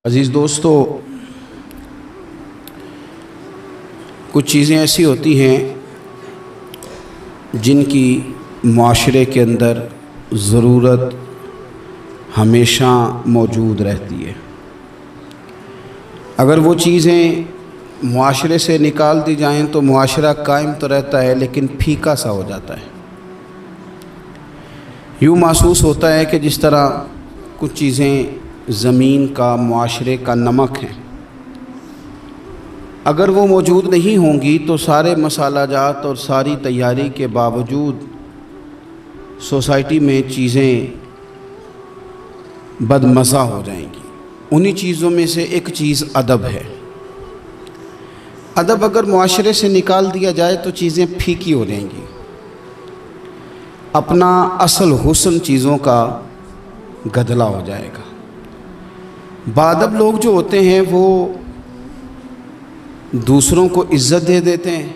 عزیز دوستو، کچھ چیزیں ایسی ہوتی ہیں جن کی معاشرے کے اندر ضرورت ہمیشہ موجود رہتی ہے۔ اگر وہ چیزیں معاشرے سے نکال دی جائیں تو معاشرہ قائم تو رہتا ہے لیکن پھیکا سا ہو جاتا ہے۔ یوں محسوس ہوتا ہے کہ جس طرح کچھ چیزیں زمین کا، معاشرے کا نمک ہیں، اگر وہ موجود نہیں ہوں گی تو سارے مصالحہ جات اور ساری تیاری کے باوجود سوسائٹی میں چیزیں بدمزہ ہو جائیں گی۔ انہی چیزوں میں سے ایک چیز ادب ہے۔ ادب اگر معاشرے سے نکال دیا جائے تو چیزیں پھیکی ہو جائیں گی، اپنا اصل حسن چیزوں کا گدلا ہو جائے گا۔ باادب لوگ جو ہوتے ہیں وہ دوسروں کو عزت دے دیتے ہیں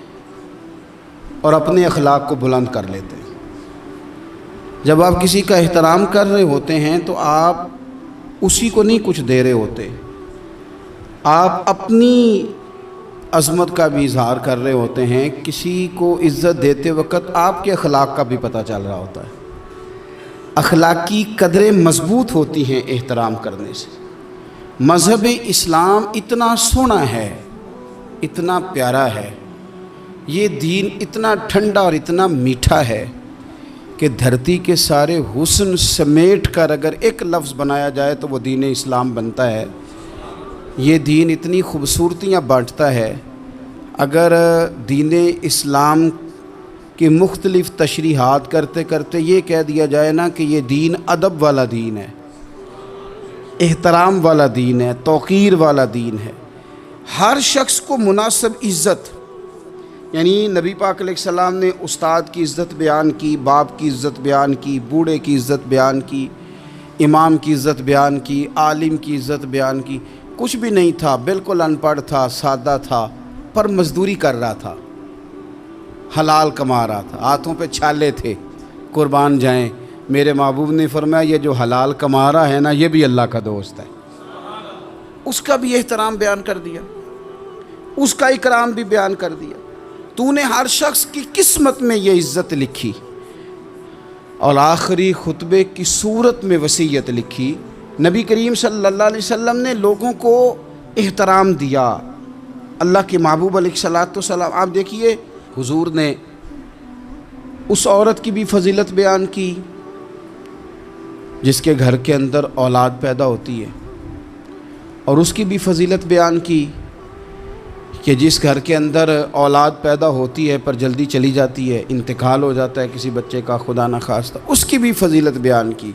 اور اپنے اخلاق کو بلند کر لیتے ہیں۔ جب آپ کسی کا احترام کر رہے ہوتے ہیں تو آپ اسی کو نہیں کچھ دے رہے ہوتے، آپ اپنی عظمت کا بھی اظہار کر رہے ہوتے ہیں۔ کسی کو عزت دیتے وقت آپ کے اخلاق کا بھی پتہ چل رہا ہوتا ہے۔ اخلاقی قدریں مضبوط ہوتی ہیں احترام کرنے سے۔ مذہب اسلام اتنا سونا ہے، اتنا پیارا ہے، یہ دین اتنا ٹھنڈا اور اتنا میٹھا ہے کہ دھرتی کے سارے حسن سمیٹ کر اگر ایک لفظ بنایا جائے تو وہ دین اسلام بنتا ہے۔ یہ دین اتنی خوبصورتیاں بانٹتا ہے، اگر دین اسلام کی مختلف تشریحات کرتے کرتے یہ کہہ دیا جائے نا کہ یہ دین ادب والا دین ہے، احترام والا دین ہے، توقیر والا دین ہے، ہر شخص کو مناسب عزت، یعنی نبی پاک علیہ السلام نے استاد کی عزت بیان کی، باپ کی عزت بیان کی، بوڑھے کی عزت بیان کی، امام کی عزت بیان کی، عالم کی عزت بیان کی۔ کچھ بھی نہیں تھا، بالکل ان پڑھ تھا، سادہ تھا، پر مزدوری کر رہا تھا، حلال کما رہا تھا، ہاتھوں پہ چھالے تھے، قربان جائیں۔ میرے محبوب نے فرمایا یہ جو حلال کما رہا ہے نا یہ بھی اللہ کا دوست ہے۔ اس کا بھی احترام بیان کر دیا، اس کا اکرام بھی بیان کر دیا۔ تو نے ہر شخص کی قسمت میں یہ عزت لکھی اور آخری خطبے کی صورت میں وصیت لکھی۔ نبی کریم صلی اللہ علیہ وسلم نے لوگوں کو احترام دیا۔ اللہ کے محبوب علیہ الصلوۃ والسلام، آپ دیکھیے حضور نے اس عورت کی بھی فضیلت بیان کی جس کے گھر کے اندر اولاد پیدا ہوتی ہے، اور اس کی بھی فضیلت بیان کی کہ جس گھر کے اندر اولاد پیدا ہوتی ہے پر جلدی چلی جاتی ہے، انتقال ہو جاتا ہے کسی بچے کا خدا نخواستہ، اس کی بھی فضیلت بیان کی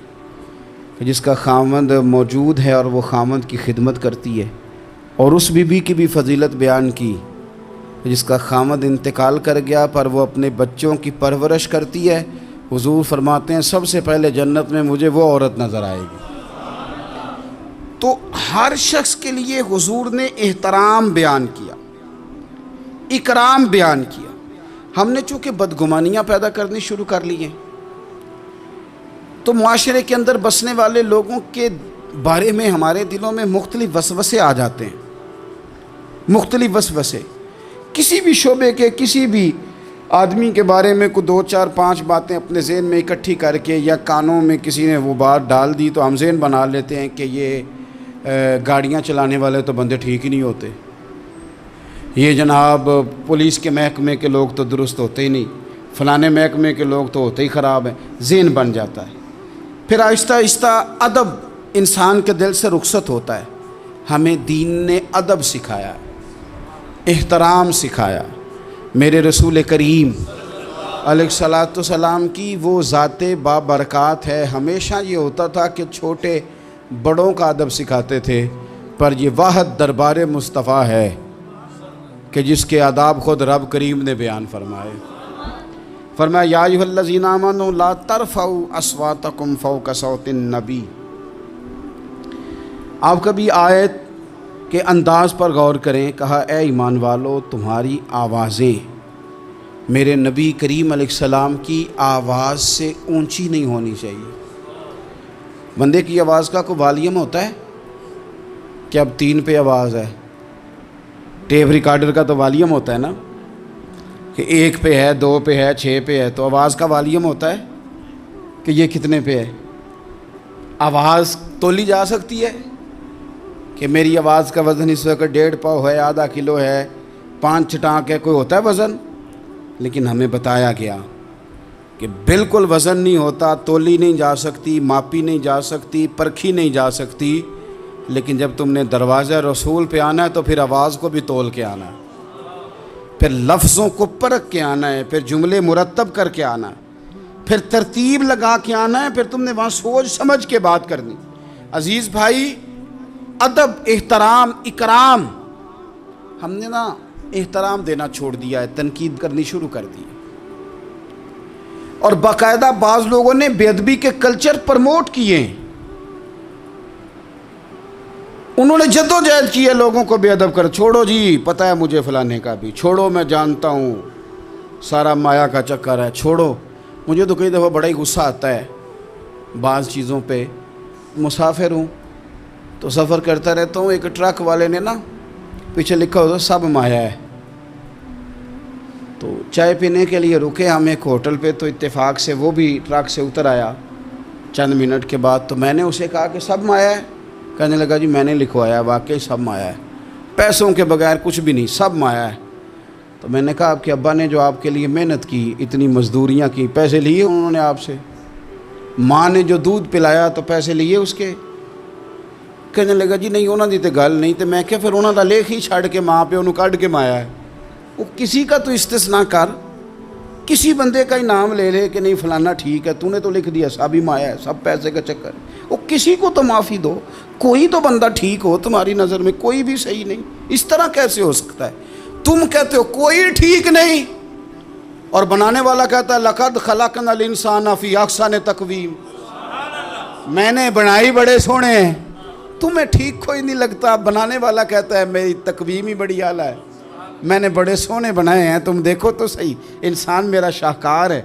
کہ جس کا خاوند موجود ہے اور وہ خاوند کی خدمت کرتی ہے، اور اس بیوی کی بھی فضیلت بیان کی جس کا خاوند انتقال کر گیا پر وہ اپنے بچوں کی پرورش کرتی ہے۔ حضور فرماتے ہیں سب سے پہلے جنت میں مجھے وہ عورت نظر آئے گی۔ تو ہر شخص کے لیے حضور نے احترام بیان کیا، اکرام بیان کیا۔ ہم نے چونکہ بدگمانیاں پیدا کرنی شروع کر لی ہیں تو معاشرے کے اندر بسنے والے لوگوں کے بارے میں ہمارے دلوں میں مختلف وسوسے آ جاتے ہیں، مختلف وسوسے۔ کسی بھی شعبے کے کسی بھی آدمی کے بارے میں کوئی 2 4 5 باتیں اپنے ذہن میں اکٹھی کر کے یا کانوں میں کسی نے وہ بات ڈال دی تو ہم ذہن بنا لیتے ہیں کہ یہ گاڑیاں چلانے والے تو بندے ٹھیک ہی نہیں ہوتے، یہ جناب پولیس کے محکمے کے لوگ تو درست ہوتے ہی نہیں، فلانے محکمے کے لوگ تو ہوتے ہی خراب ہیں، ذہن بن جاتا ہے۔ پھر آہستہ آہستہ ادب انسان کے دل سے رخصت ہوتا ہے۔ ہمیں دین نے ادب سکھایا، احترام سکھایا۔ میرے رسول کریم علیہ الصلوۃ والسلام کی وہ ذات بابرکات ہے، ہمیشہ یہ ہوتا تھا کہ چھوٹے بڑوں کا ادب سکھاتے تھے، پر یہ واحد دربار مصطفیٰ ہے کہ جس کے آداب خود رب کریم نے بیان فرمائے۔ فرمایا یا ایھا الذین آمنوا لا ترفعوا اصواتکم فوق صوت النبی۔ آپ کبھی آیت کے انداز پر غور کریں، کہا اے ایمان والو تمہاری آوازیں میرے نبی کریم علیہ السلام کی آواز سے اونچی نہیں ہونی چاہیے۔ بندے کی آواز کا کوئی والیوم ہوتا ہے؟ کہ اب 3 پہ آواز ہے. ٹیپ ریکارڈر کا تو والیوم ہوتا ہے نا کہ 1 پہ ہے، 2 پہ ہے، 6 پہ ہے. تو آواز کا والیوم ہوتا ہے کہ یہ کتنے پہ ہے. آواز تولی جا سکتی ہے کہ میری آواز کا وزن اس وقت 1.5 پاؤ ہے، آدھا کلو ہے، 5 چٹانک ہے، کوئی ہوتا ہے وزن؟ لیکن ہمیں بتایا گیا کہ بالکل وزن نہیں ہوتا، تولی نہیں جا سکتی، ماپی نہیں جا سکتی، پرکھی نہیں جا سکتی. لیکن جب تم نے دروازہ رسول پہ آنا ہے تو پھر آواز کو بھی تول کے آنا ہے، پھر لفظوں کو پرکھ کے آنا ہے، پھر جملے مرتب کر کے آنا ہے، پھر ترتیب لگا کے آنا ہے، پھر تم نے وہاں سوچ سمجھ کے بات کرنی. عزیز بھائی، ادب، احترام، اکرام، ہم نے نا احترام دینا چھوڑ دیا ہے، تنقید کرنی شروع کر دی. اور باقاعدہ بعض لوگوں نے بے ادبی کے کلچر پرموٹ کیے ہیں. انہوں نے جدوجہد کی ہے لوگوں کو بے ادب کر. چھوڑو جی، پتہ ہے مجھے فلانے کا بھی، چھوڑو میں جانتا ہوں سارا مایا کا چکر ہے، چھوڑو. مجھے تو کئی دفعہ بڑا ہی غصہ آتا ہے بعض چیزوں پہ. مسافر ہوں تو سفر کرتا رہتا ہوں، ایک ٹرک والے نے نا پیچھے لکھا ہوتا سب مایا ہے. تو چائے پینے کے لیے رکے ہم ایک ہوٹل پہ، تو اتفاق سے وہ بھی ٹرک سے اتر آیا چند منٹ کے بعد. تو میں نے اسے کہا کہ سب مایا ہے؟ کہنے لگا جی میں نے لکھوایا، واقعی سب مایا ہے، پیسوں کے بغیر کچھ بھی نہیں، سب مایا ہے. تو میں نے کہا آپ کے ابا نے جو آپ کے لیے محنت کی، اتنی مزدوریاں کی، پیسے لیے انہوں نے آپ سے؟ ماں نے جو دودھ پلایا تو پیسے لیے اس کے؟ کہنے لگا جی نہیں انہوں دی تے گل نہیں. تو میں کہ پھر انہوں دا لکھ ہی چھڑ کے ماں پہ انہوں کڈ کے مایا ہے. وہ کسی کا تو استثناء کر، کسی بندے کا ہی نام لے لے کہ نہیں فلانا ٹھیک ہے، تو نے تو لکھ دیا سب ہی مایا ہے، سب پیسے کا چکر. وہ کسی کو تو معافی دو، کوئی تو بندہ ٹھیک ہو تمہاری نظر میں، کوئی بھی صحیح نہیں. اس طرح کیسے ہو سکتا ہے؟ تم کہتے ہو کوئی ٹھیک نہیں، اور بنانے والا کہتا ہے لقد خلقنا الانسان فی احسن تقویم، میں نے بنائی بڑے سونے ہیں، تمہیں ٹھیک کوئی نہیں لگتا. بنانے والا کہتا ہے میری تقویم ہی بڑی اعلیٰ ہے، میں نے بڑے سونے بنائے ہیں، تم دیکھو تو صحیح، انسان میرا شاہکار ہے.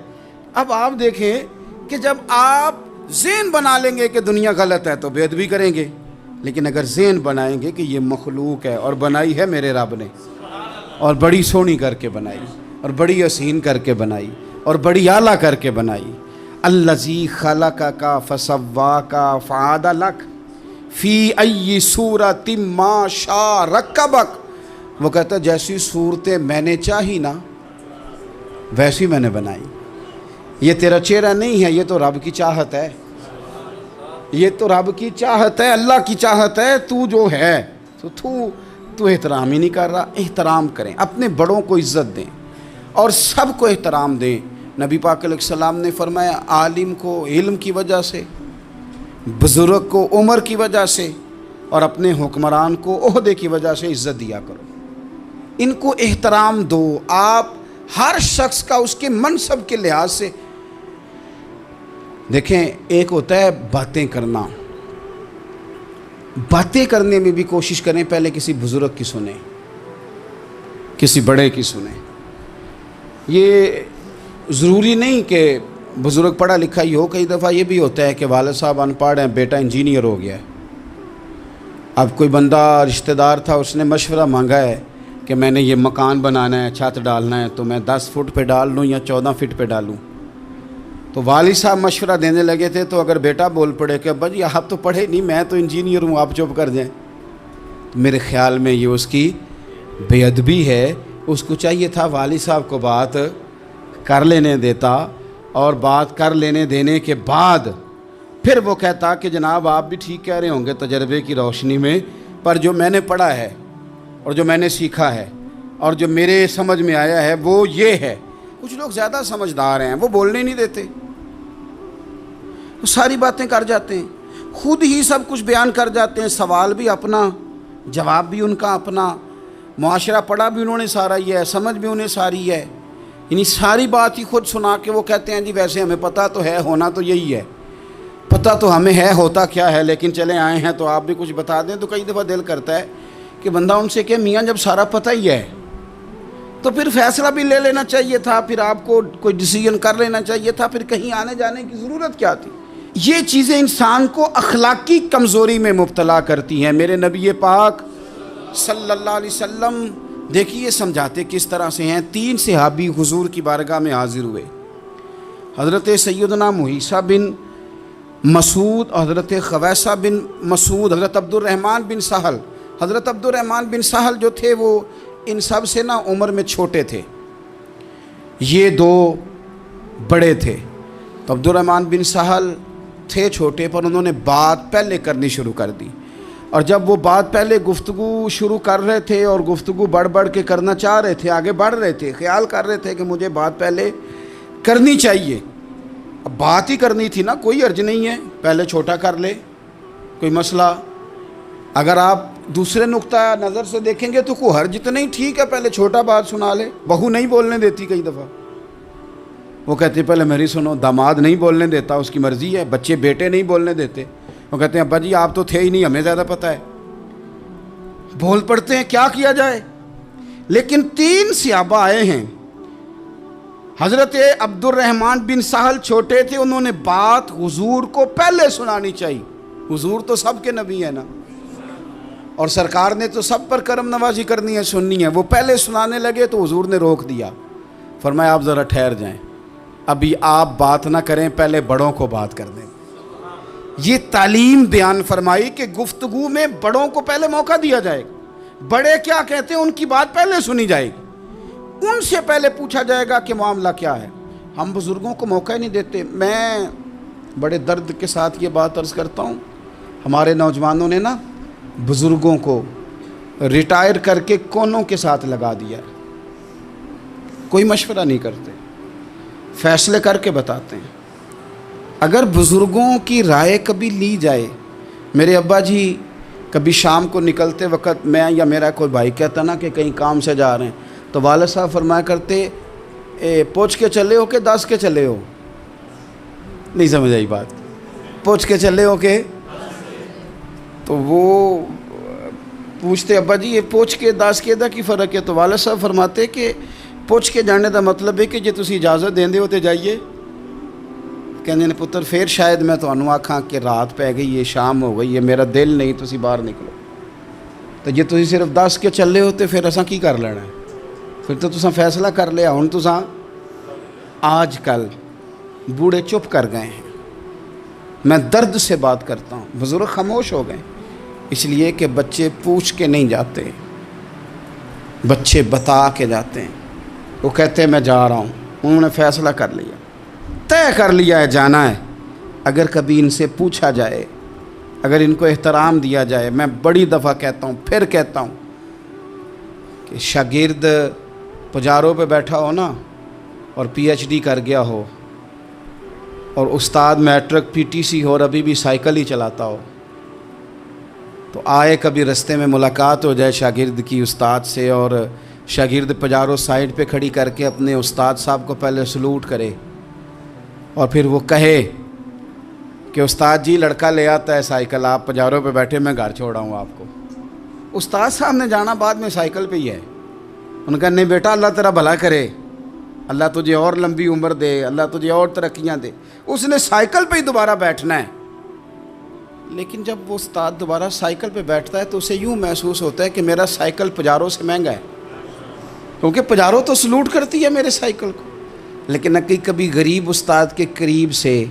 اب آپ دیکھیں کہ جب آپ ذہن بنا لیں گے کہ دنیا غلط ہے تو بے ادبی کریں گے، لیکن اگر ذہن بنائیں گے کہ یہ مخلوق ہے اور بنائی ہے میرے رب نے، اور بڑی سونی کر کے بنائی، اور بڑی حسین کر کے بنائی، اور بڑی اعلیٰ کر کے بنائی. الذی خلقک فسواک فعدلک فی ای صورت ما شاء رکبک. وہ کہتا ہے جیسی صورتیں میں نے چاہی نا ویسی میں نے بنائی. یہ تیرا چہرہ نہیں ہے، یہ تو رب کی چاہت ہے، یہ تو رب کی چاہت ہے، اللہ کی چاہت ہے. تو جو ہے تو احترام ہی نہیں کر رہا. احترام کریں، اپنے بڑوں کو عزت دیں اور سب کو احترام دیں. نبی پاک علیہ السلام نے فرمایا عالم کو علم کی وجہ سے، بزرگ کو عمر کی وجہ سے، اور اپنے حکمران کو عہدے کی وجہ سے عزت دیا کرو. ان کو احترام دو. آپ ہر شخص کا اس کے منصب کے لحاظ سے دیکھیں. ایک ہوتا ہے باتیں کرنا، باتیں کرنے میں بھی کوشش کریں پہلے کسی بزرگ کی سنیں، کسی بڑے کی سنیں. یہ ضروری نہیں کہ بزرگ پڑھا لکھا ہی ہو. کئی دفعہ یہ بھی ہوتا ہے کہ والد صاحب ان پڑھ ہیں، بیٹا انجینئر ہو گیا ہے. اب کوئی بندہ رشتہ دار تھا، اس نے مشورہ مانگا ہے کہ میں نے یہ مکان بنانا ہے، چھت ڈالنا ہے، تو میں 10 فٹ پہ ڈال لوں یا 14 فٹ پہ ڈالوں. تو والد صاحب مشورہ دینے لگے تھے، تو اگر بیٹا بول پڑے کہ ابا جی آپ تو پڑھے نہیں، میں تو انجینئر ہوں، آپ چپ کر جائیں، تو میرے خیال میں یہ اس کی بے ادبی ہے. اس کو چاہیے تھا والد صاحب کو بات کر لینے دیتا، اور بات کر لینے دینے کے بعد پھر وہ کہتا کہ جناب آپ بھی ٹھیک کہہ رہے ہوں گے تجربے کی روشنی میں، پر جو میں نے پڑھا ہے اور جو میں نے سیکھا ہے اور جو میرے سمجھ میں آیا ہے وہ یہ ہے. کچھ لوگ زیادہ سمجھدار ہیں، وہ بولنے نہیں دیتے، وہ ساری باتیں کر جاتے ہیں، خود ہی سب کچھ بیان کر جاتے ہیں. سوال بھی اپنا، جواب بھی ان کا اپنا، معاشرہ پڑھا بھی انہوں نے سارا ہی ہے، سمجھ بھی انہیں ساری ہے، یعنی ساری بات ہی خود سنا کے وہ کہتے ہیں جی ویسے ہمیں پتہ تو ہے، ہونا تو یہی ہے، پتہ تو ہمیں ہے ہوتا کیا ہے، لیکن چلے آئے ہیں تو آپ بھی کچھ بتا دیں. تو کئی دفعہ دل کرتا ہے کہ بندہ ان سے کہ میاں جب سارا پتہ ہی ہے تو پھر فیصلہ بھی لے لینا چاہیے تھا، پھر آپ کو کوئی ڈیسیژن کر لینا چاہیے تھا، پھر کہیں آنے جانے کی ضرورت کیا تھی؟ یہ چیزیں انسان کو اخلاقی کمزوری میں مبتلا کرتی ہیں۔ میرے نبی پاک صلی اللہ علیہ وسلم دیکھیے سمجھاتے کس طرح سے ہیں۔ 3 صحابی حضور کی بارگاہ میں حاضر ہوئے، حضرت سیدنا مہیثہ بن مسعود، حضرت خویصہ بن مسعود، حضرت عبد الرحمن بن سہل۔ حضرت عبد الرحمن بن سہل جو تھے وہ ان سب سے نا عمر میں چھوٹے تھے، یہ 2 بڑے تھے۔ تو عبد الرحمن بن سہل تھے چھوٹے، پر انہوں نے بات پہلے کرنی شروع کر دی، اور جب وہ بات پہلے گفتگو شروع کر رہے تھے اور گفتگو بڑھ کے کرنا چاہ رہے تھے، آگے بڑھ رہے تھے، خیال کر رہے تھے کہ مجھے بات پہلے کرنی چاہیے، اب بات ہی کرنی تھی نا، کوئی حرج نہیں ہے پہلے چھوٹا کر لے، کوئی مسئلہ۔ اگر آپ دوسرے نقطہ نظر سے دیکھیں گے تو کوئی حرج تو نہیں، ٹھیک ہے پہلے چھوٹا بات سنا لے۔ بہو نہیں بولنے دیتی کئی دفعہ، وہ کہتے پہلے میری سنو، داماد نہیں بولنے دیتا، اس کی مرضی ہے، بچے بیٹے نہیں بولنے دیتے، وہ کہتے ہیں ابا جی آپ تو تھے ہی نہیں، ہمیں زیادہ پتہ ہے، بول پڑتے ہیں، کیا کیا جائے۔ لیکن 3 صحابہ آئے ہیں، حضرت عبد الرحمن بن سہل چھوٹے تھے، انہوں نے بات حضور کو پہلے سنانی چاہیے، حضور تو سب کے نبی ہیں نا، اور سرکار نے تو سب پر کرم نوازی کرنی ہے، سننی ہے۔ وہ پہلے سنانے لگے تو حضور نے روک دیا، فرمایا آپ ذرا ٹھہر جائیں، ابھی آپ بات نہ کریں، پہلے بڑوں کو بات کر دیں۔ یہ تعلیم بیان فرمائی کہ گفتگو میں بڑوں کو پہلے موقع دیا جائے گا، بڑے کیا کہتے ہیں ان کی بات پہلے سنی جائے گی، ان سے پہلے پوچھا جائے گا کہ معاملہ کیا ہے۔ ہم بزرگوں کو موقع نہیں دیتے۔ میں بڑے درد کے ساتھ یہ بات عرض کرتا ہوں، ہمارے نوجوانوں نے نا بزرگوں کو ریٹائر کر کے کونوں کے ساتھ لگا دیا، کوئی مشورہ نہیں کرتے، فیصلے کر کے بتاتے ہیں۔ اگر بزرگوں کی رائے کبھی لی جائے، میرے ابا جی کبھی شام کو نکلتے وقت میں یا میرا کوئی بھائی کہتا نا کہ کہیں کام سے جا رہے ہیں، تو والد صاحب فرمایا کرتے پوچھ کے چلے ہو کہ 10 کے چلے ہو؟ نہیں سمجھ آئی بات، پوچھ کے چلے ہو کہ؟ تو وہ پوچھتے ابا جی یہ پوچھ کے 10 کے دا کی فرق ہے؟ تو والد صاحب فرماتے کہ پوچھ کے جانے دا مطلب ہے کہ جے تسی اجازت دیندے ہو تے جائیے۔ کہنے نے پتر پھر شاید میں تانوں آکھاں کہ رات پہ گئی ہے، شام ہو گئی ہے، میرا دل نہیں، تسی باہر نکلو۔ تو جے تسی صرف 10 کے چلے ہو تے پھر اساں کی کر لینا ہے؟ پھر تو تساں فیصلہ کر لیا، ہن تساں آج کل بوڑھے چپ کر گئے ہیں۔ میں درد سے بات کرتا ہوں، بزرگ خاموش ہو گئے، اس لیے کہ بچے پوچھ کے نہیں جاتے، بچے بتا کے جاتے ہیں۔ وہ کہتے ہیں میں جا رہا ہوں، انہوں نے فیصلہ کر لیا، طے کر لیا ہے جانا ہے۔ اگر کبھی ان سے پوچھا جائے، اگر ان کو احترام دیا جائے، میں بڑی دفعہ کہتا ہوں، پھر کہتا ہوں کہ شاگرد پجاروں پہ بیٹھا ہو نا اور پی ایچ ڈی کر گیا ہو، اور استاد میٹرک پی ٹی سی ہو اور ابھی بھی سائیکل ہی چلاتا ہو، تو آئے کبھی رستے میں ملاقات ہو جائے شاگرد کی استاد سے، اور شاگرد پجاروں سائڈ پہ کھڑی کر کے اپنے استاد صاحب کو پہلے سلوٹ کرے، اور پھر وہ کہے کہ استاد جی لڑکا لے آتا ہے سائیکل، آپ پجاروں پہ بیٹھے، میں گھر چھوڑا ہوں آپ کو۔ استاد صاحب نے جانا بعد میں سائیکل پہ ہی ہے، ان کا نہیں بیٹا اللہ تیرا بھلا کرے، اللہ تجھے اور لمبی عمر دے، اللہ تجھے اور ترقیاں دے، اس نے سائیکل پہ ہی دوبارہ بیٹھنا ہے۔ لیکن جب وہ استاد دوبارہ سائیکل پہ بیٹھتا ہے تو اسے یوں محسوس ہوتا ہے کہ میرا سائیکل پجاروں سے مہنگا ہے، کیونکہ پجاروں تو سلوٹ کرتی ہے میرے سائیکل کو۔ لیکن کبھی غریب استاد کے قریب سے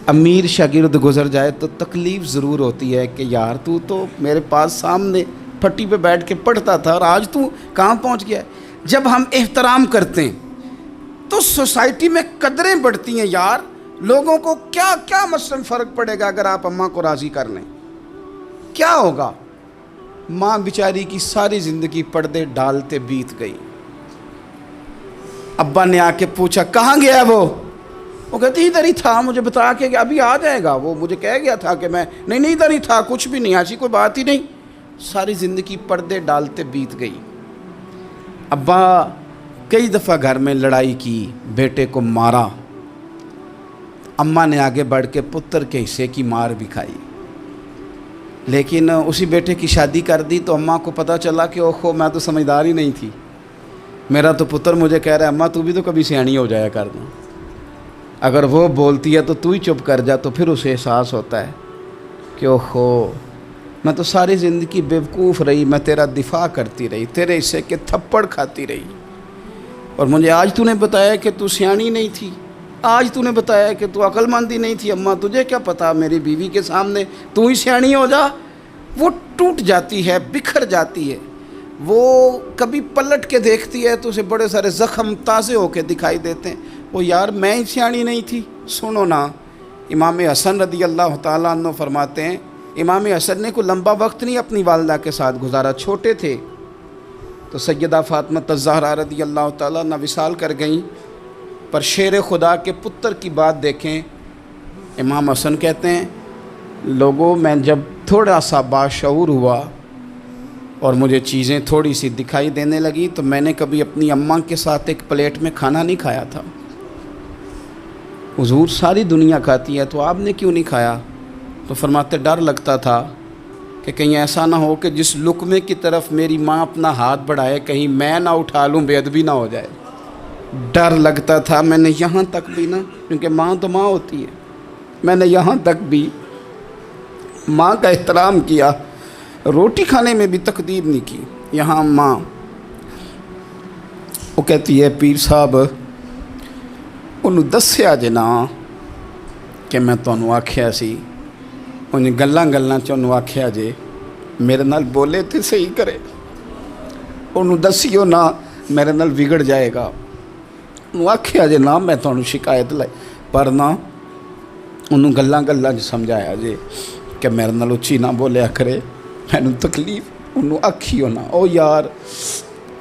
امیر شاگرد گزر جائے تو تکلیف ضرور ہوتی ہے کہ یار تو میرے پاس سامنے پھٹی پہ بیٹھ کے پڑھتا تھا اور آج تو کہاں پہنچ گیا ہے۔ جب ہم احترام کرتے ہیں تو سوسائٹی میں قدریں بڑھتی ہیں یار۔ لوگوں کو کیا مثلاً فرق پڑے گا اگر آپ اماں کو راضی کر لیں؟ کیا ہوگا؟ ماں بیچاری کی ساری زندگی پردے ڈالتے بیت گئی، ابا نے آ کے پوچھا کہاں گیا وہ کہتی ادھر ہی تھا، مجھے بتا کے کہ ابھی آ جائے گا، وہ مجھے کہہ گیا تھا کہ میں نہیں ادھر ہی تھا، کچھ بھی نہیں، ایسی کوئی بات ہی نہیں۔ ساری زندگی پردے ڈالتے بیت گئی۔ ابا کئی دفعہ گھر میں لڑائی کی، بیٹے کو مارا، اماں نے آگے بڑھ کے پتر کے حصے کی مار بھی کھائی، لیکن اسی بیٹے کی شادی کر دی تو اماں کو پتہ چلا کہ اوہو میں تو سمجھدار ہی نہیں تھی، میرا تو پتر مجھے کہہ رہا ہے اماں تو بھی تو کبھی سیاਣੀ ہو جایا کر دوں۔ اگر وہ بولتی ہے تو تو ہی چپ کر جا، تو پھر اسے احساس ہوتا ہے کہ اوہو میں تو ساری زندگی بیوقوف رہی، میں تیرا دفاع کرتی رہی، تیرے حصے کے تھپڑ کھاتی رہی، اور مجھے آج تو نے بتایا کہ تو سیانی نہیں تھی، آج تو نے بتایا کہ تو عقل مندی نہیں تھی، اماں تجھے کیا پتا، میری بیوی کے سامنے تو ہی سیانی ہو جا۔ وہ ٹوٹ جاتی ہے، بکھر جاتی ہے، وہ کبھی پلٹ کے دیکھتی ہے تو اسے بڑے سارے زخم تازے ہو کے دکھائی دیتے ہیں، وہ یار میں ہی سیانی نہیں تھی۔ سنو نا، امام حسن رضی اللہ تعالیٰ عنہ فرماتے ہیں، امام حسن نے کوئی لمبا وقت نہیں اپنی والدہ کے ساتھ گزارا، چھوٹے تھے تو سیدہ فاطمہ الزہرا رضی اللہ تعالیٰ عنہ وصال کر گئیں، پر شیر خدا کے پتر کی بات دیکھیں۔ امام حسن کہتے ہیں لوگوں میں جب تھوڑا سا باشعور ہوا اور مجھے چیزیں تھوڑی سی دکھائی دینے لگی تو میں نے کبھی اپنی اماں کے ساتھ ایک پلیٹ میں کھانا نہیں کھایا تھا۔ حضور ساری دنیا کھاتی ہے تو آپ نے کیوں نہیں کھایا؟ تو فرماتے ڈر لگتا تھا کہ کہیں ایسا نہ ہو کہ جس لقمے کی طرف میری ماں اپنا ہاتھ بڑھائے کہیں میں نہ اٹھا لوں، بے ادبی نہ ہو جائے۔ ڈر لگتا تھا، میں نے یہاں تک بھی نا، کیونکہ ماں تو ماں ہوتی ہے، میں نے یہاں تک بھی ماں کا احترام کیا، روٹی کھانے میں بھی تقدیر نہیں کی۔ یہاں ماں وہ کہتی ہے پیر صاحب انہوں دسیا جے نا کہ میں تانوں آکھیا سی، انہیں گلاں چانوں آکھیا جے میرے نال بولے تے صحیح کرے، انہوں دسیو نا میرے نال بگڑ جائے گا، انہوں آکھیا جے نا میں تانوں شکایت لائے، پر نا انہوں گلاں سمجھایا جے کہ میرے نال اچھی نہ بولیا کرے، میں تکلیف، انہوں آکھیو نا۔ او یار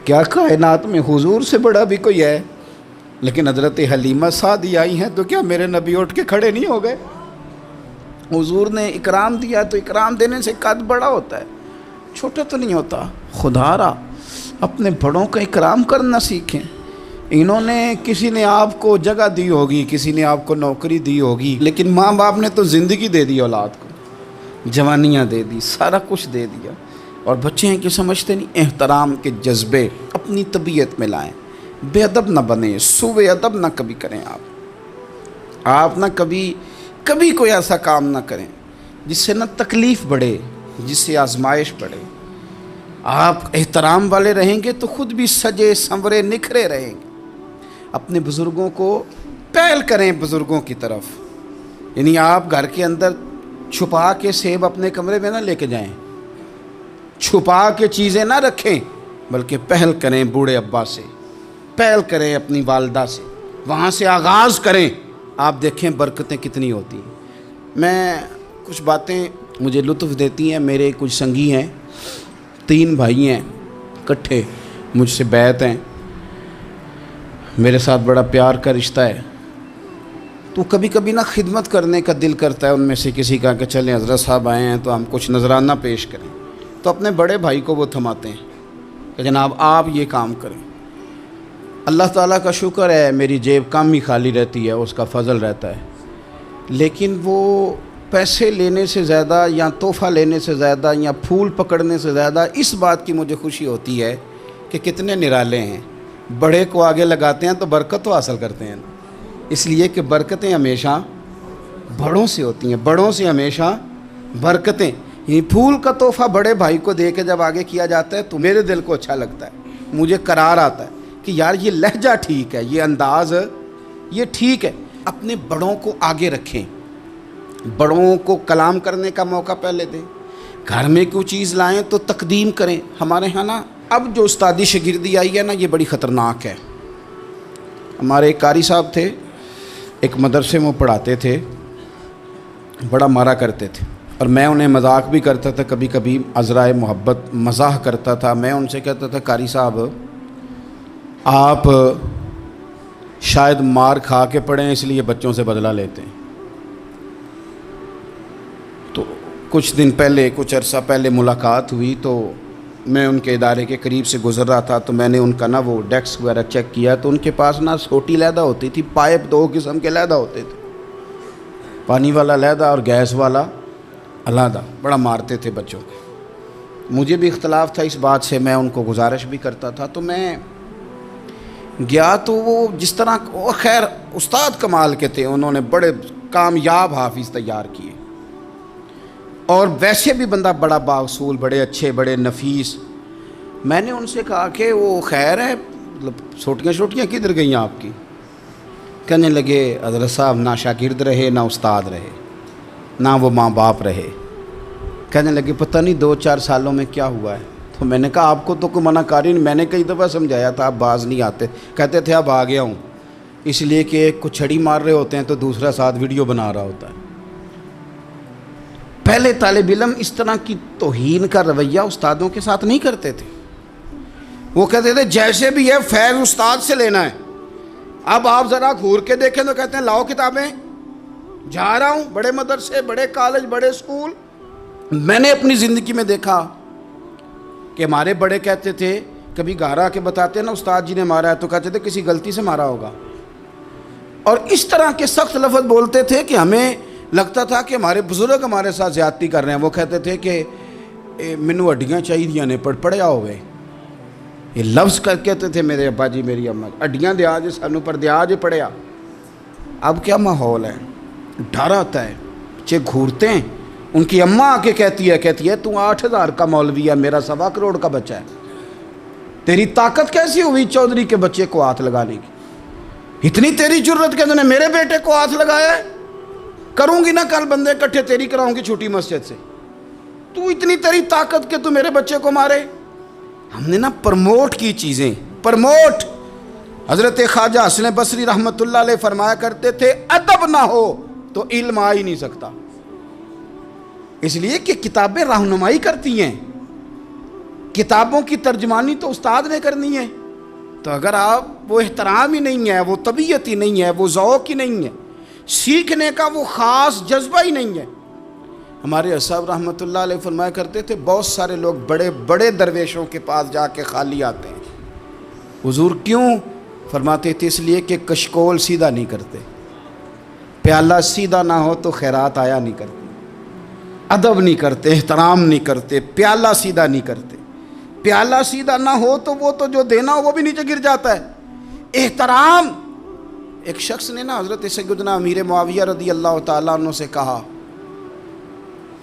کیا کائنات میں حضور سے بڑا بھی کوئی ہے؟ لیکن حضرت حلیمہ سعدی آئی ہیں تو کیا میرے نبی اٹھ کے کھڑے نہیں ہو گئے؟ حضور نے اکرام دیا تو اکرام دینے سے قد بڑا ہوتا ہے، چھوٹا تو نہیں ہوتا۔ خدا را اپنے بڑوں کا اکرام کرنا سیکھیں۔ انہوں نے کسی نے آپ کو جگہ دی ہوگی، کسی نے آپ کو نوکری دی ہوگی، لیکن ماں باپ نے تو زندگی دے دی اولاد کو، جوانیاں دے دی، سارا کچھ دے دیا، اور بچے ہیں کہ سمجھتے نہیں۔ احترام کے جذبے اپنی طبیعت میں لائیں، بے ادب نہ بنیں، سوء ادب نہ کبھی کریں، آپ نہ کبھی کوئی ایسا کام نہ کریں جس سے نہ تکلیف بڑھے، جس سے آزمائش بڑھے۔ آپ احترام والے رہیں گے تو خود بھی سجے سنورے نکھرے رہیں گے۔ اپنے بزرگوں کو پہل کریں، بزرگوں کی طرف، یعنی آپ گھر کے اندر چھپا کے سیب اپنے کمرے میں نہ لے کے جائیں، چھپا کے چیزیں نہ رکھیں، بلکہ پہل کریں بوڑھے ابا سے، پہل کریں اپنی والدہ سے، وہاں سے آغاز کریں، آپ دیکھیں برکتیں کتنی ہوتی ہیں۔ میں کچھ باتیں مجھے لطف دیتی ہیں، میرے کچھ سنگی ہیں، 3 بھائی ہیں اکٹھے، مجھ سے بیعت ہیں، میرے ساتھ بڑا پیار کا رشتہ ہے، تو کبھی کبھی نا خدمت کرنے کا دل کرتا ہے ان میں سے کسی کا کہ چلیں حضرت صاحب آئے ہیں تو ہم کچھ نذرانہ پیش کریں، تو اپنے بڑے بھائی کو وہ تھماتے ہیں کہ جناب آپ یہ کام کریں۔ اللہ تعالیٰ کا شکر ہے میری جیب کم ہی خالی رہتی ہے، اس کا فضل رہتا ہے، لیکن وہ پیسے لینے سے زیادہ یا تحفہ لینے سے زیادہ یا پھول پکڑنے سے زیادہ اس بات کی مجھے خوشی ہوتی ہے کہ کتنے نرالے ہیں، بڑے کو آگے لگاتے ہیں تو برکت تو حاصل کرتے ہیں، اس لیے کہ برکتیں ہمیشہ بڑوں سے ہوتی ہیں، بڑوں سے ہمیشہ برکتیں، یہ پھول کا تحفہ بڑے بھائی کو دے کے جب آگے کیا جاتا ہے تو میرے دل کو اچھا لگتا ہے، مجھے قرار آتا ہے کہ یار یہ لہجہ ٹھیک ہے، یہ انداز یہ ٹھیک ہے۔ اپنے بڑوں کو آگے رکھیں، بڑوں کو کلام کرنے کا موقع پہلے دیں، گھر میں کوئی چیز لائیں تو تقدیم کریں۔ ہمارے ہاں نا اب جو استادی شاگردی آئی ہے نا یہ بڑی خطرناک ہے۔ ہمارے ایک قاری صاحب تھے، ایک مدرسے میں پڑھاتے تھے، بڑا مارا کرتے تھے، اور میں انہیں مذاق بھی کرتا تھا، کبھی کبھی عذرائے محبت مزاح کرتا تھا۔ میں ان سے کہتا تھا قاری صاحب آپ شاید مار کھا کے پڑھیں اس لیے بچوں سے بدلہ لیتے ہیں۔ تو کچھ دن پہلے، کچھ عرصہ پہلے ملاقات ہوئی تو میں ان کے ادارے کے قریب سے گزر رہا تھا، تو میں نے ان کا نا وہ ڈیسک وغیرہ چیک کیا تو ان کے پاس نا چھوٹی علیحدہ ہوتی تھی، پائپ 2 قسم کے علیحدہ ہوتے تھے، پانی والا علیحدہ اور گیس والا علیحدہ، بڑا مارتے تھے بچوں کو۔ مجھے بھی اختلاف تھا اس بات سے، میں ان کو گزارش بھی کرتا تھا، تو میں گیا تو وہ جس طرح خیر استاد کمال کے تھے، انہوں نے بڑے کامیاب حافظ تیار کیے، اور ویسے بھی بندہ بڑا بااصول، بڑے اچھے، بڑے نفیس۔ میں نے ان سے کہا کہ وہ خیر ہے، مطلب چھوٹیاں چھوٹیاں کدھر گئیں آپ کی؟ کہنے لگے حضرت صاحب نہ شاگرد رہے، نہ استاد رہے، نہ وہ ماں باپ رہے۔ کہنے لگے پتہ نہیں 2-4 سالوں میں کیا ہوا ہے۔ تو میں نے کہا آپ کو تو کوئی منع کاری نہیں، میں نے کئی دفعہ سمجھایا تھا، آپ باز نہیں آتے۔ کہتے تھے اب آ گیا ہوں، اس لیے کہ ایک کو چھڑی مار رہے ہوتے ہیں تو دوسرا ساتھ ویڈیو بنا رہا ہوتا ہے۔ پہلے طالب علم اس طرح کی توہین کا رویہ استادوں کے ساتھ نہیں کرتے تھے، وہ کہتے تھے جیسے بھی ہے فیض استاد سے لینا ہے۔ اب آپ ذرا گھور کے دیکھیں تو کہتے ہیں لاؤ کتابیں، جا رہا ہوں بڑے مدرسے، بڑے کالج، بڑے اسکول۔ میں نے اپنی زندگی میں دیکھا کہ ہمارے بڑے کہتے تھے، کبھی گھر کے بتاتے نا استاد جی نے مارا ہے، تو کہتے تھے کسی غلطی سے مارا ہوگا، اور اس طرح کے سخت لفظ بولتے تھے کہ ہمیں لگتا تھا کہ ہمارے بزرگ ہمارے ساتھ زیادتی کر رہے ہیں۔ وہ کہتے تھے کہ مینوں ہڈیاں چاہیے نے پڑھیا ہوئے، یہ لفظ کہتے تھے میرے ابا جی میری اماں، ہڈیاں دیا جے سانوں پر دیا جے پڑھیا۔ اب کیا ماحول ہے، ڈر آتا ہے، بچے گھورتے ہیں۔ ان کی اماں آ کے کہتی ہے تو 8,000 کا مولوی ہے، میرا 1.25 کروڑ کا بچہ ہے، تیری طاقت کیسی ہوئی چودھری کے بچے کو ہاتھ لگانے کی؟ اتنی تیری جرت کہ تم نے میرے بیٹے کو ہاتھ لگایا ہے؟ کروں گی نا کل بندے اکٹھے تیری کراؤں گی چھوٹی مسجد سے، تو اتنی تیری طاقت کہ تو میرے بچے کو مارے۔ ہم نے نا پرموٹ کی چیزیں، پرموٹ۔ حضرت خواجہ حسن بصری رحمۃ اللہ علیہ فرمایا کرتے تھے ادب نہ ہو تو علم آ ہی نہیں سکتا، اس لیے کہ کتابیں رہنمائی کرتی ہیں، کتابوں کی ترجمانی تو استاد نے کرنی ہے۔ تو اگر آپ وہ احترام ہی نہیں ہے، وہ طبیعت ہی نہیں ہے، وہ ذوق ہی نہیں ہے، سیکھنے کا وہ خاص جذبہ ہی نہیں ہے۔ ہمارے اصحاب رحمۃ اللہ علیہ فرمایا کرتے تھے بہت سارے لوگ بڑے بڑے درویشوں کے پاس جا کے خالی آتے ہیں۔ حضور کیوں؟ فرماتے تھے اس لیے کہ کشکول سیدھا نہیں کرتے، پیالہ سیدھا نہ ہو تو خیرات آیا نہیں کرتے، ادب نہیں کرتے، احترام نہیں کرتے، پیالہ سیدھا نہیں کرتے۔ پیالہ سیدھا نہ ہو تو وہ تو جو دینا ہو وہ بھی نیچے گر جاتا ہے۔ احترام۔ ایک شخص نے نا حضرت سیدنا امیر معاویہ رضی اللہ تعالیٰ عنہ سے کہا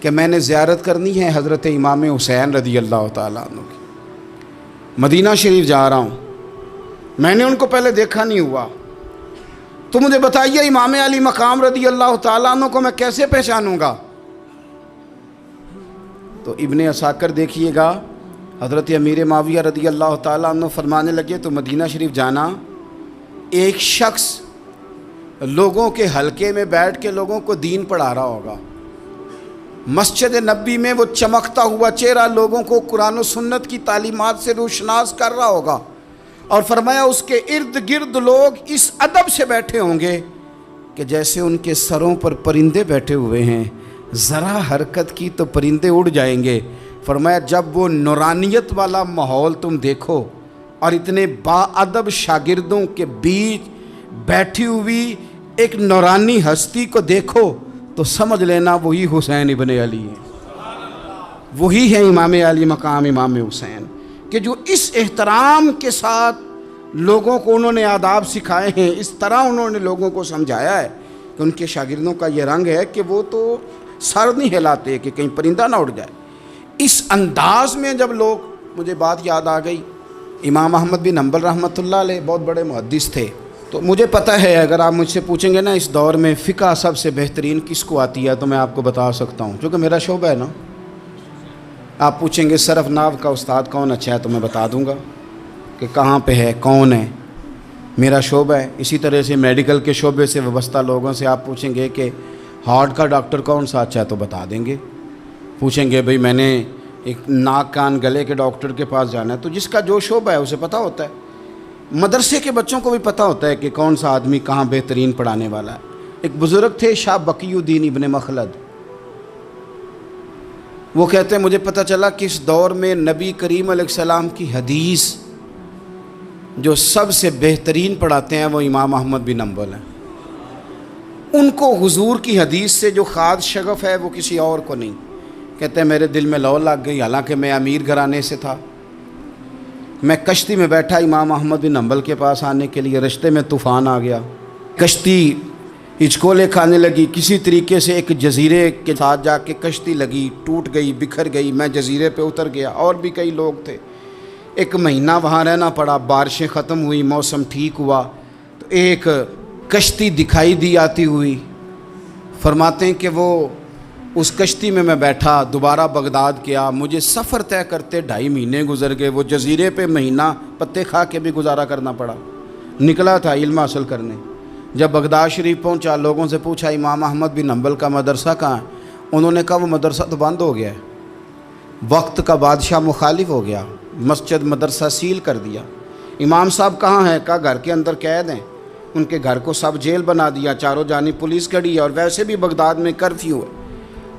کہ میں نے زیارت کرنی ہے حضرت امام حسین رضی اللہ تعالیٰ عنہ کی، مدینہ شریف جا رہا ہوں، میں نے ان کو پہلے دیکھا نہیں ہوا، تو مجھے بتائیے امام علی مقام رضی اللہ تعالیٰ عنہ کو میں کیسے پہچانوں گا؟ تو ابن عساکر دیکھیے گا حضرت امیر معاویہ رضی اللہ تعالیٰ عنہ فرمانے لگے تو مدینہ شریف جانا، ایک شخص لوگوں کے حلقے میں بیٹھ کے لوگوں کو دین پڑھا رہا ہوگا، مسجد نبی میں وہ چمکتا ہوا چہرہ لوگوں کو قرآن و سنت کی تعلیمات سے روشناس کر رہا ہوگا، اور فرمایا اس کے ارد گرد لوگ اس ادب سے بیٹھے ہوں گے کہ جیسے ان کے سروں پر پرندے بیٹھے ہوئے ہیں، ذرا حرکت کی تو پرندے اڑ جائیں گے۔ فرمایا جب وہ نورانیت والا ماحول تم دیکھو اور اتنے با ادب شاگردوں کے بیچ بیٹھی ہوئی ایک نورانی ہستی کو دیکھو تو سمجھ لینا وہی حسین ابن علی ہیں، وہی ہے امام علی مقام امام حسین، کہ جو اس احترام کے ساتھ لوگوں کو انہوں نے آداب سکھائے ہیں، اس طرح انہوں نے لوگوں کو سمجھایا ہے کہ ان کے شاگردوں کا یہ رنگ ہے کہ وہ تو سر نہیں ہلاتے کہ کہیں پرندہ نہ اڑ جائے۔ اس انداز میں جب لوگ، مجھے بات یاد آ گئی، امام احمد بن حنبل رحمۃ اللہ علیہ بہت بڑے محدث تھے، تو مجھے پتہ ہے اگر آپ مجھ سے پوچھیں گے نا اس دور میں فقہ سب سے بہترین کس کو آتی ہے تو میں آپ کو بتا سکتا ہوں، کیونکہ میرا شعبہ ہے نا۔ آپ پوچھیں گے صرف ناو کا استاد کون اچھا ہے تو میں بتا دوں گا کہ کہاں پہ ہے، کون ہے، میرا شعبہ ہے۔ اسی طرح سے میڈیکل کے شعبے سے وابستہ لوگوں سے آپ پوچھیں گے کہ ہارٹ کا ڈاکٹر کون سا اچھا ہے تو بتا دیں گے۔ پوچھیں گے بھئی میں نے ایک ناک کان گلے کے ڈاکٹر کے پاس جانا ہے، تو جس کا جو شعبہ ہے اسے پتہ ہوتا ہے۔ مدرسے کے بچوں کو بھی پتہ ہوتا ہے کہ کون سا آدمی کہاں بہترین پڑھانے والا ہے۔ ایک بزرگ تھے شاہ بقی الدین ابن مخلد، وہ کہتے ہیں مجھے پتہ چلا کہ اس دور میں نبی کریم علیہ السلام کی حدیث جو سب سے بہترین پڑھاتے ہیں وہ امام احمد بن حنبل ہیں۔ ان کو حضور کی حدیث سے جو خاص شغف ہے وہ کسی اور کو نہیں۔ کہتے ہیں میرے دل میں لو لگ گئی، حالانکہ میں امیر گھرانے سے تھا، میں کشتی میں بیٹھا امام احمد بن حنبل کے پاس آنے کے لیے، رشتے میں طوفان آ گیا، کشتی ہچکولے کھانے لگی، کسی طریقے سے ایک جزیرے کے ساتھ جا کے کشتی لگی، ٹوٹ گئی، بکھر گئی، میں جزیرے پہ اتر گیا، اور بھی کئی لوگ تھے، 1 مہینہ وہاں رہنا پڑا، بارشیں ختم ہوئی، موسم ٹھیک ہوا تو ایک کشتی دکھائی دی آتی ہوئی، فرماتے ہیں کہ وہ اس کشتی میں بیٹھا، دوبارہ بغداد گیا، مجھے سفر طے کرتے 2.5 مہینے گزر گئے، وہ جزیرے پہ مہینہ پتے کھا کے بھی گزارا کرنا پڑا، نکلا تھا علم حاصل کرنے، جب بغداد شریف پہنچا لوگوں سے پوچھا امام احمد بن حنبل کا مدرسہ کہاں ہے؟ انہوں نے کہا وہ مدرسہ تو بند ہو گیا ہے، وقت کا بادشاہ مخالف ہو گیا، مسجد مدرسہ سیل کر دیا۔ امام صاحب کہاں ہیں؟ کہا گھر کے اندر قید ہیں، ان کے گھر کو سب جیل بنا دیا، چاروں جانب پولیس کھڑی ہے، اور ویسے بھی بغداد میں کرفیو ہے،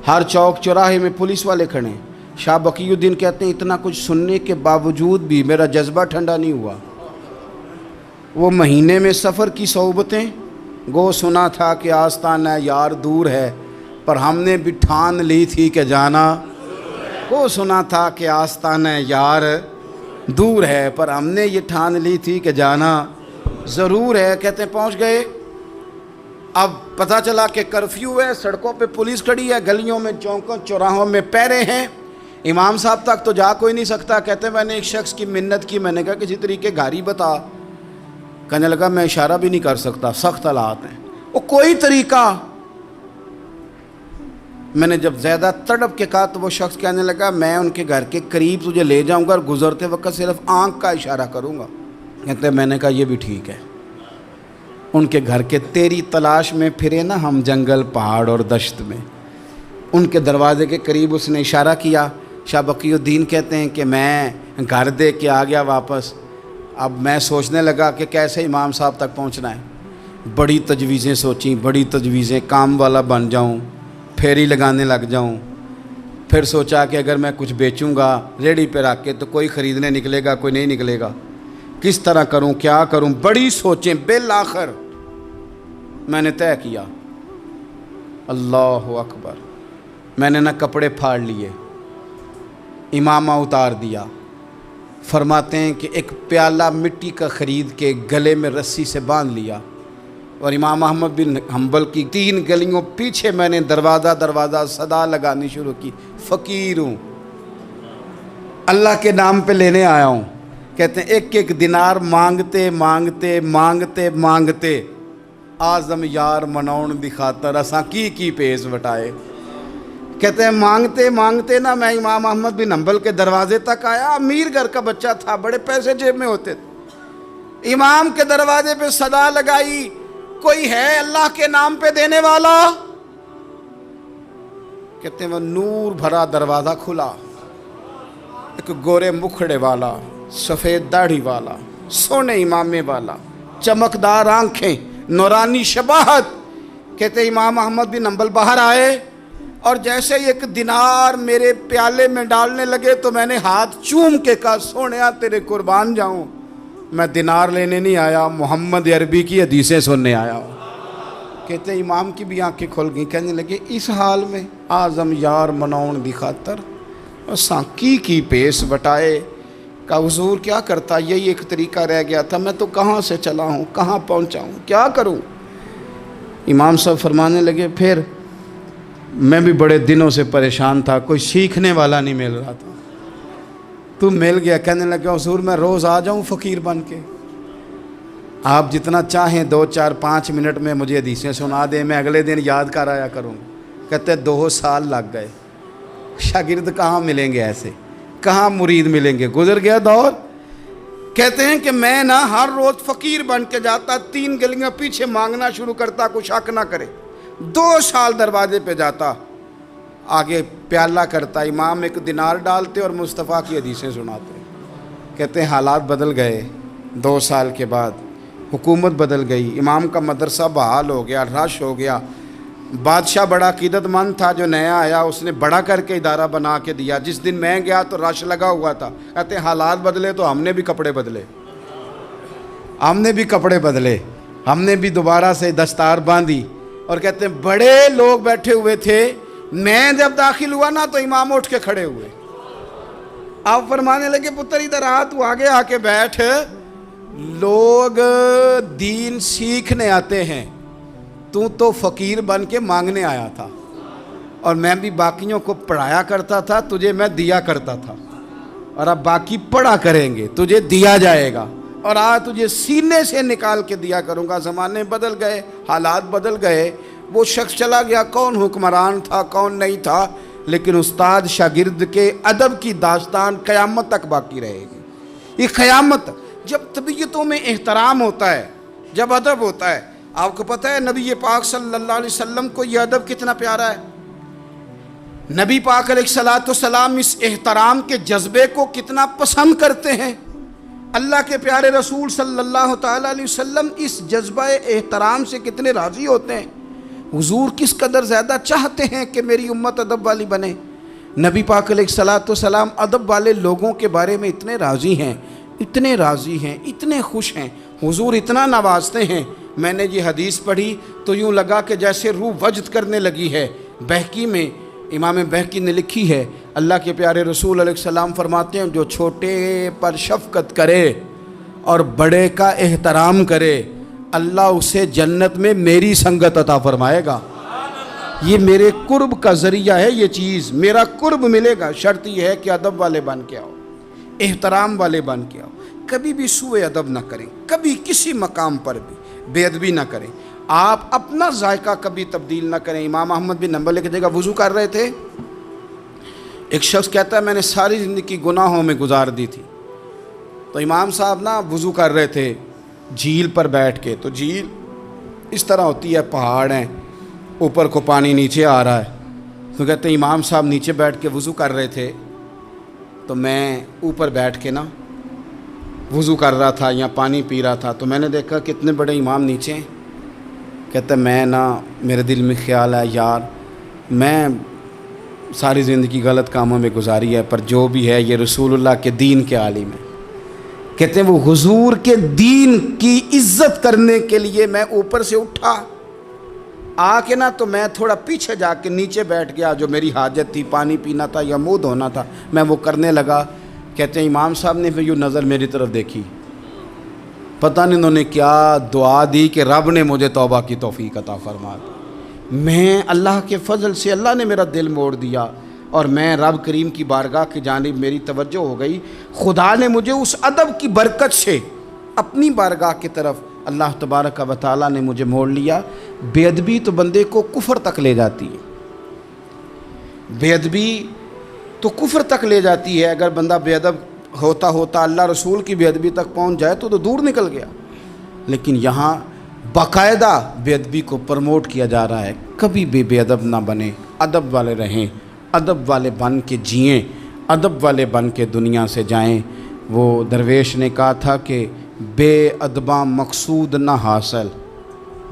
ہر چوک چوراہے میں پولیس والے کھڑے ہیں۔ شاہ بقی الدین کہتے ہیں اتنا کچھ سننے کے باوجود بھی میرا جذبہ ٹھنڈا نہیں ہوا، وہ مہینے میں سفر کی صحبتیں، گو سنا تھا کہ آستانہ یار دور ہے، پر ہم نے بھی ٹھان لی تھی کہ جانا، گو سنا تھا کہ آستانہ یار دور ہے، پر ہم نے یہ ٹھان لی تھی کہ جانا ضرور ہے۔ کہتے ہیں پہنچ گئے، اب پتہ چلا کہ کرفیو ہے، سڑکوں پہ پولیس کھڑی ہے، گلیوں میں چوکوں چوراہوں میں پہرے ہیں، امام صاحب تک تو جا کوئی نہیں سکتا۔ کہتے ہیں میں نے ایک شخص کی منت کی، میں نے کہا کسی طریقے گاڑی بتا، کہنے لگا میں اشارہ بھی نہیں کر سکتا، سخت حالات ہیں، وہ کوئی طریقہ۔ میں نے جب زیادہ تڑپ کے کہا تو وہ شخص کہنے لگا میں ان کے گھر کے قریب تجھے لے جاؤں گا اور گزرتے وقت صرف آنکھ کا اشارہ کروں گا۔ کہتے ہیں میں نے کہا یہ بھی ٹھیک ہے۔ ان کے گھر کے تیری تلاش میں پھرے نا ہم جنگل پہاڑ اور دشت میں، ان کے دروازے کے قریب اس نے اشارہ کیا۔ شاہ بقی الدین کہتے ہیں کہ میں گھر دے کے آ گیا واپس، اب میں سوچنے لگا کہ کیسے امام صاحب تک پہنچنا ہے، بڑی تجویزیں سوچیں، بڑی تجویزیں، کام والا بن جاؤں، پھیری لگانے لگ جاؤں، پھر سوچا کہ اگر میں کچھ بیچوں گا ریڑھی پہ رکھ کے تو کوئی خریدنے نکلے گا کوئی نہیں نکلے گا، کس طرح کروں کیا کروں، بڑی سوچیں، بالآخر میں نے طے کیا، اللہ اکبر، میں نے نہ کپڑے پھاڑ لیے، امامہ اتار دیا، فرماتے ہیں کہ ایک پیالہ مٹی کا خرید کے گلے میں رسی سے باندھ لیا، اور امام احمد بن حنبل کی 3 گلیوں پیچھے میں نے دروازہ صدا لگانی شروع کی، فقیر ہوں، اللہ کے نام پہ لینے آیا ہوں۔ کہتے ہیں 1 دینار مانگتے مانگتے مانگتے مانگتے آزم یار مناؤن دی خاطر اساں کی پیز وٹائے۔ کہتے ہیں مانگتے مانگتے نا میں امام احمد بن حنبل کے دروازے تک آیا، امیر گھر کا بچہ تھا، بڑے پیسے جیب میں ہوتے تھے، امام کے دروازے پہ صدا لگائی کوئی ہے اللہ کے نام پہ دینے والا؟ کہتے ہیں وہ نور بھرا دروازہ کھلا، ایک گورے مکھڑے والا، سفید داڑھی والا، سونے امامے والا، چمکدار آنکھیں، نورانی شباہت۔ کہتے امام احمد بن حنبل باہر آئے اور جیسے 1 دینار میرے پیالے میں ڈالنے لگے تو میں نے ہاتھ چوم کے کہا سونیا تیرے قربان جاؤں، میں دینار لینے نہیں آیا، محمد عربی کی حدیثیں سننے آیا ہوں۔ کہتے ہیں امام کی بھی آنکھیں کھل گئیں، کہنے لگے اس حال میں آزم یار مناؤن دی خاطر اساں کی پیس وٹائے۔ کہا حضور کیا کرتا، یہی ایک طریقہ رہ گیا تھا، میں تو کہاں سے چلا ہوں، کہاں پہنچا ہوں، کیا کروں؟ امام صاحب فرمانے لگے پھر میں بھی بڑے دنوں سے پریشان تھا، کوئی سیکھنے والا نہیں مل رہا تھا، تو مل گیا۔ کہنے لگا حضور میں روز آ جاؤں فقیر بن کے، آپ جتنا چاہیں 2 4 5 منٹ میں مجھے حدیثیں سنا دیں، میں اگلے دن یاد کر آیا کروں۔ کہتے 2 سال لگ گئے، شاگرد کہاں ملیں گے ایسے، کہاں مرید ملیں گے، گزر گیا دور۔ کہتے ہیں کہ میں نا ہر روز فقیر بن کے جاتا، 3 گلیاں پیچھے مانگنا شروع کرتا، کوئی شک نہ کرے، 2 سال دروازے پہ جاتا، آگے پیالہ کرتا، امام 1 دینار ڈالتے اور مصطفیٰ کی حدیثیں سناتے۔ کہتے ہیں حالات بدل گئے، 2 سال کے بعد حکومت بدل گئی، امام کا مدرسہ بحال ہو گیا، رش ہو گیا، بادشاہ بڑا عقیدت مند تھا، جو نیا آیا اس نے بڑا کر کے ادارہ بنا کے دیا، جس دن میں گیا تو رش لگا ہوا تھا۔ کہتے ہیں حالات بدلے تو ہم نے بھی کپڑے بدلے، ہم نے بھی دوبارہ سے دستار باندھی، اور کہتے ہیں بڑے لوگ بیٹھے ہوئے تھے، میں جب داخل ہوا نا تو امام اٹھ کے کھڑے ہوئے، آپ فرمانے لگے پتر ادھر آ، تو آگے آ کے بیٹھ، لوگ دین سیکھنے آتے ہیں، تو فقیر بن کے مانگنے آیا تھا، اور میں بھی باقیوں کو پڑھایا کرتا تھا، تجھے میں دیا کرتا تھا، اور اب باقی پڑھا کریں گے، تجھے دیا جائے گا، اور آج تجھے سینے سے نکال کے دیا کروں گا۔ زمانے بدل گئے، حالات بدل گئے، وہ شخص چلا گیا، کون حکمران تھا کون نہیں تھا، لیکن استاد شاگرد کے ادب کی داستان قیامت تک باقی رہے گی۔ یہ قیامت جب طبیعتوں میں احترام ہوتا ہے، جب ادب ہوتا ہے۔ آپ کو پتہ ہے نبی پاک صلی اللہ علیہ وسلم کو یہ ادب کتنا پیارا ہے؟ نبی پاک علیہ السلام اس احترام کے جذبے کو کتنا پسند کرتے ہیں۔ اللہ کے پیارے رسول صلی اللہ تعالیٰ علیہ وسلم اس جذبہ احترام سے کتنے راضی ہوتے ہیں۔ حضور کس قدر زیادہ چاہتے ہیں کہ میری امت ادب والی بنے۔ نبی پاک علیہ السلام ادب والے لوگوں کے بارے میں اتنے راضی ہیں، اتنے راضی ہیں، اتنے خوش ہیں، حضور اتنا نوازتے ہیں۔ میں نے یہ حدیث پڑھی تو یوں لگا کہ جیسے روح وجد کرنے لگی ہے۔ بہقی میں امام بہقی نے لکھی ہے، اللہ کے پیارے رسول علیہ السلام فرماتے ہیں جو چھوٹے پر شفقت کرے اور بڑے کا احترام کرے، اللہ اسے جنت میں میری سنگت عطا فرمائے گا۔ یہ میرے قرب کا ذریعہ ہے، یہ چیز میرا قرب ملے گا۔ شرط یہ ہے کہ ادب والے بن کے آؤ، احترام والے بن کے آؤ، کبھی بھی سوء ادب نہ کریں، کبھی کسی مقام پر بھی بے ادبی نہ کریں، آپ اپنا ذائقہ کبھی تبدیل نہ کریں۔ امام احمد بن حنبل ایک جگہ وضو کر رہے تھے، ایک شخص کہتا ہے میں نے ساری زندگی گناہوں میں گزار دی تھی، تو امام صاحب نا وضو کر رہے تھے جھیل پر بیٹھ کے، تو جھیل اس طرح ہوتی ہے، پہاڑ ہیں، اوپر کو پانی نیچے آ رہا ہے، تو کہتے ہیں امام صاحب نیچے بیٹھ کے وضو کر رہے تھے، تو میں اوپر بیٹھ کے نا وضو کر رہا تھا یا پانی پی رہا تھا، تو میں نے دیکھا کتنے بڑے امام نیچے ہیں۔ کہتا ہے میں نا میرے دل میں خیال ہے یار میں ساری زندگی غلط کاموں میں گزاری ہے، پر جو بھی ہے یہ رسول اللہ کے دین کے عالم ہے۔ کہتے ہیں وہ حضور کے دین کی عزت کرنے کے لیے میں اوپر سے اٹھا آ کے نا، تو میں تھوڑا پیچھے جا کے نیچے بیٹھ گیا، جو میری حاجت تھی، پانی پینا تھا یا منہ دھونا تھا، میں وہ کرنے لگا۔ کہتے ہیں امام صاحب نے پھر یوں نظر میری طرف دیکھی، پتہ نہیں انہوں نے کیا دعا دی کہ رب نے مجھے توبہ کی توفیق عطا فرما دی۔ میں اللہ کے فضل سے اللہ نے میرا دل موڑ دیا، اور میں رب کریم کی بارگاہ کی جانب میری توجہ ہو گئی، خدا نے مجھے اس ادب کی برکت سے اپنی بارگاہ کی طرف اللہ تبارک و تعالیٰ نے مجھے موڑ لیا۔ بے ادبی تو بندے کو کفر تک لے جاتی ہے، بے ادبی تو کفر تک لے جاتی ہے۔ اگر بندہ بے ادب ہوتا ہوتا اللہ رسول کی بے ادبی تک پہنچ جائے تو دور نکل گیا، لیکن یہاں باقاعدہ بے ادبی کو پروموٹ کیا جا رہا ہے۔ کبھی بھی بے ادب نہ بنے، ادب والے رہیں، ادب والے بن کے جئیں، ادب والے بن کے دنیا سے جائیں۔ وہ درویش نے کہا تھا کہ بے ادباں مقصود نہ حاصل،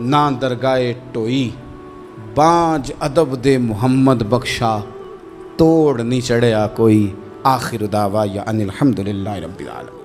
نہ درگاہ ٹوئی، بانج ادب دے محمد بخشا، توڑ نہیں چڑھیا کوئی۔ آخر دعوایا ان الحمدللہ رب العالمین۔